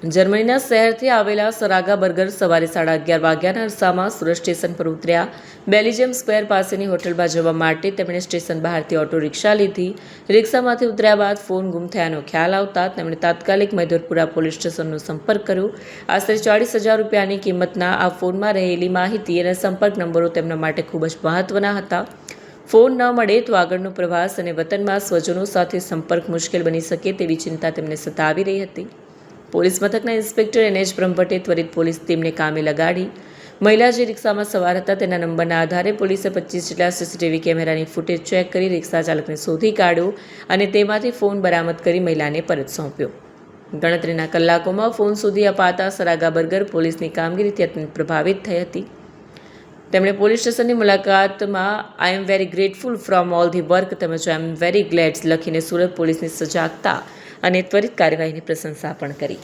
જર્મનીના શહેરથી આવેલા સરાગા બર્ગર સવારે 11:30 વાગ્યાના અરસામાં સુરત સ્ટેશન પર ઉતર્યા. બેલ્જિયમ સ્ક્વેર પાસેની હોટલમાં જવા માટે તેમણે સ્ટેશન બહારથી ઓટો રિક્ષા લીધી. રિક્ષામાંથી ઉતર્યા બાદ ફોન ગુમ થયાનો ખ્યાલ આવતા તેમણે તાત્કાલિક મૈદરપુરા પોલીસ સ્ટેશનનો સંપર્ક કર્યો. આશરે 40,000 રૂપિયાની કિંમતના આ ફોનમાં રહેલી માહિતી અને સંપર્ક નંબરો તેમના માટે ખૂબ જ મહત્વના હતા. ફોન ન મળે તો આગળનો પ્રવાસ અને વતનમાં સ્વજનો સાથે સંપર્ક મુશ્કેલ બની શકે તેવી ચિંતા તેમને સતાવી રહી હતી. પોલીસ મથકના ઇન્સ્પેક્ટર NH બ્રહ્મભટ્ટે ત્વરિત પોલીસ ટીમને કામે લગાડી. મહિલા જે રિક્ષામાં સવાર હતા તેના નંબરના આધારે પોલીસે 25 જેટલા CCTV કેમેરાની ફૂટેજ ચેક કરી રિક્ષા ચાલકને શોધી કાઢ્યો અને તેમાંથી ફોન બરામદ કરી મહિલાને પરત સોંપ્યો. ગણતરીના કલાકોમાં ફોન શોધી અપાતા સરાગા બર્ગર પોલીસની કામગીરીથી અત્યંત પ્રભાવિત થઈ હતી. તેમણે પોલીસ સ્ટેશનની મુલાકાતમાં "I am very grateful from all the work" તેમજ "આઈ એમ વેરી ગ્લેડ" લખીને સુરત પોલીસની સજાગતા અને ત્વરિત કાર્યવાહીની પ્રશંસા પણ કરી.